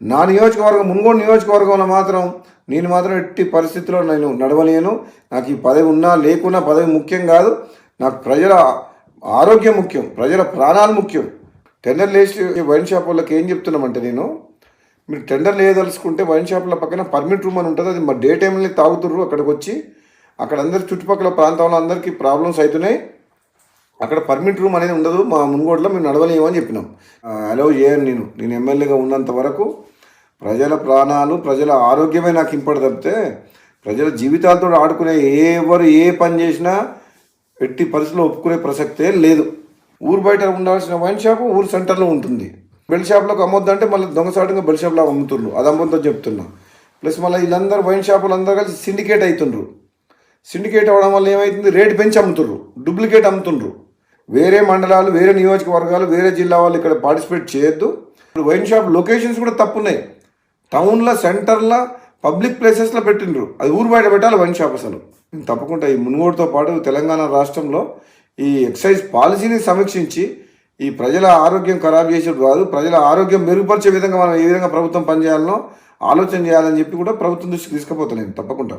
నా నియోజకవర్గం మున్గోడు నియోజకవర్గంలో మాత్రం నేను మాత్రం ఎట్టి పరిస్థితుల్లో నేను నడవలేను. నాకు ఈ పదవి ఉన్నా లేకున్నా పదవి ముఖ్యం కాదు. నాకు ప్రజల ఆరోగ్యం ముఖ్యం, ప్రజల ప్రాణాలు ముఖ్యం. టెండర్ లేచి వైన్ షాప్ వాళ్ళకి ఏం చెప్తున్నామంటే, మీరు టెండర్ లేదలుచుకుంటే వైన్ షాపుల పక్కన పర్మిట్ రూమ్ అని ఉంటుంది. అది మా డే టైంలో తాగుతుర్రు. అక్కడికి వచ్చి అక్కడ అందరి చుట్టుపక్కల ప్రాంతంలో అందరికీ ప్రాబ్లమ్స్ అవుతున్నాయి. అక్కడ పర్మిట్ రూమ్ అనేది ఉండదు. మా మున్గోడులో మేము నడవలేము అని చెప్పినాం. అలౌ చేయను. నేను ఎమ్మెల్యేగా ఉన్నంత వరకు ప్రజల ప్రాణాలు, ప్రజల ఆరోగ్యమే నాకు ఇంపడి తప్పితే ప్రజల జీవితాలతో ఆడుకునే ఎవరు ఏ పని చేసినా ఎట్టి పరిస్థితుల్లో ఒప్పుకునే ప్రసక్తే లేదు. ఊరు బయట ఉండాల్సిన వైన్ షాపు ఊరు సెంటర్లో ఉంటుంది. బెల్ షాప్లోకి అమ్మొద్దంటే మళ్ళీ దొంగసాటుగా బెల్ షాప్లో అమ్ముతుండ్రు. అది అమ్మొద్దో చెప్తున్నా. ప్లస్ మళ్ళీ వీళ్ళందరూ వైన్ షాపులు అందరూ కలిసి సిండికేట్ అవుతుండ్రు. సిండికేట్ అవ్వడం వల్ల ఏమవుతుంది, రేటు పెంచి అమ్ముతుండ్రు, డూప్లికేట్ అమ్ముతుండ్రు. వేరే మండలాలు, వేరే నియోజకవర్గాలు, వేరే జిల్లా వాళ్ళు ఇక్కడ పార్టిసిపేట్ చేయొద్దు. వైన్ షాప్ లొకేషన్స్ కూడా తప్పున్నాయి. టౌన్లో, సెంటర్లో, పబ్లిక్ ప్లేసెస్లో పెట్టిండ్రు. అది ఊరు బయట పెట్టాలి వైన్ షాప్. అసలు తప్పకుండా ఈ మున్గోడుతో పాటు తెలంగాణ రాష్ట్రంలో ఈ ఎక్సైజ్ పాలసీని సమీక్షించి ఈ ప్రజల ఆరోగ్యం ఖరాబ్ చేసేది కాదు, ప్రజల ఆరోగ్యం మెరుగుపరిచే విధంగా మనం ఏ విధంగా ప్రభుత్వం పనిచేయాలనో ఆలోచన చేయాలని చెప్పి కూడా ప్రభుత్వం దృష్టికి తీసుకుపోతాను నేను తప్పకుండా.